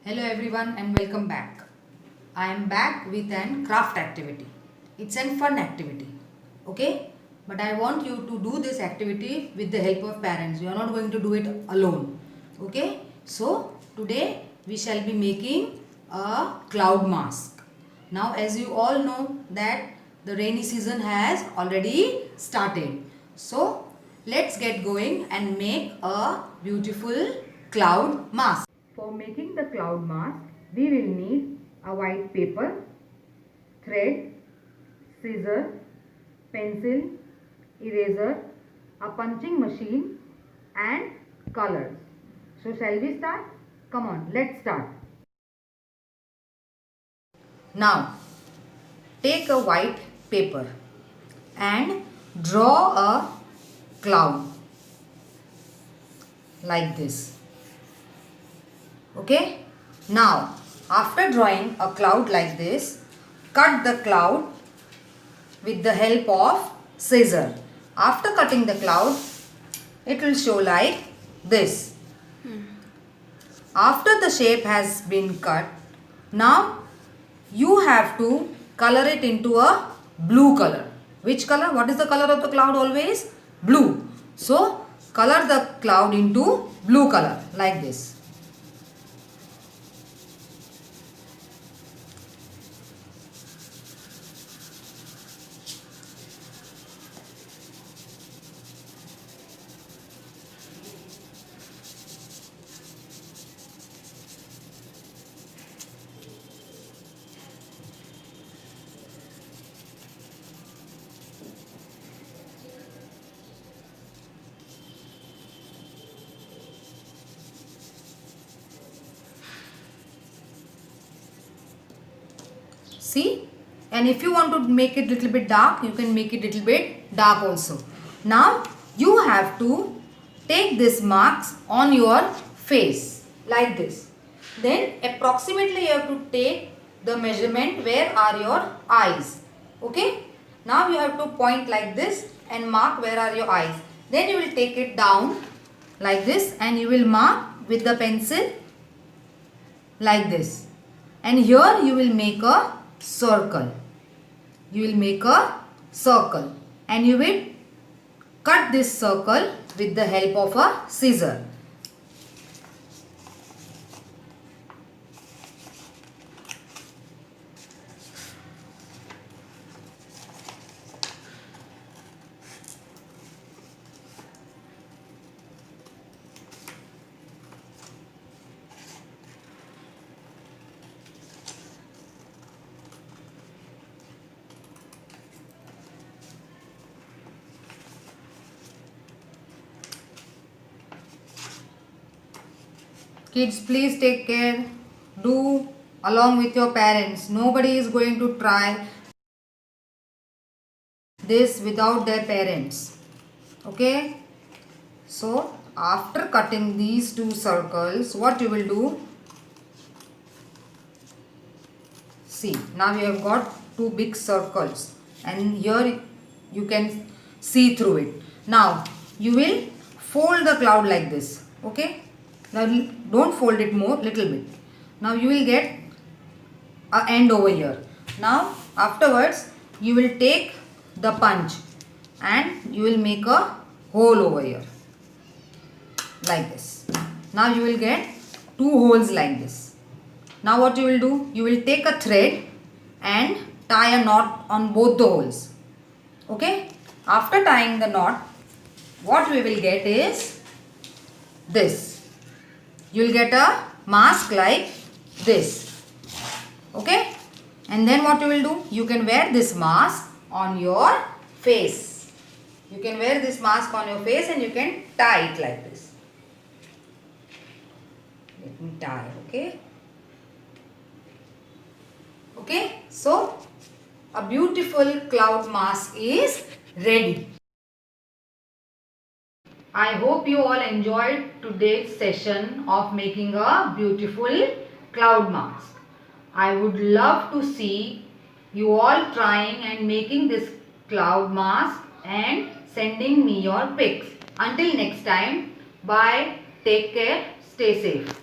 Hello everyone and welcome back. I am back with an craft activity. It's a fun activity. Okay? But I want you to do this activity with the help of parents. You are not going to do it alone. Okay? So today we shall be making a cloud mask. Now as you all know that the rainy season has already started. So let's get going and make a beautiful cloud mask. For making the cloud mask, we will need a white paper, thread, scissor, pencil, eraser, a punching machine and colors. So shall we start? Come on, let's start. Now, take a white paper and draw a cloud like this. Okay? Now, after drawing a cloud like this, cut the cloud with the help of scissor. After cutting the cloud, it will show like this. After the shape has been cut, now you have to color it into a blue color. Which color? What is the color of the cloud always? Blue. So, color the cloud into blue color like this. See, and if you want to make it little bit dark, you can make it little bit dark also. Now you have to take this marks on your face like this. Then approximately you have to take the measurement where are your eyes. Okay. Now you have to point like this and mark where are your eyes. Then you will take it down like this and you will mark with the pencil like this. And here you will make a circle. You will make a circle and you will cut this circle with the help of a scissor. Kids, please take care. Do along with your parents. Nobody is going to try this without their parents. Okay? So, after cutting these two circles, what you will do? See, now you have got two big circles and here you can see through it. Now, you will fold the cloud like this. Okay? Now don't fold it more, little bit. Now you will get a end over here. Now afterwards you will take the punch and you will make a hole over here like this. Now you will get two holes like this. Now what you will do? You will take a thread and tie a knot on both the holes. Okay? After tying the knot, what we will get is this. You will get a mask like this. Okay? And then what you will do? You can wear this mask on your face. You can wear this mask on your face and you can tie it like this. Let me tie, okay? Okay? So, a beautiful cloud mask is ready. I hope you all enjoyed today's session of making a beautiful cloud mask. I would love to see you all trying and making this cloud mask and sending me your pics. Until next time, bye, take care, stay safe.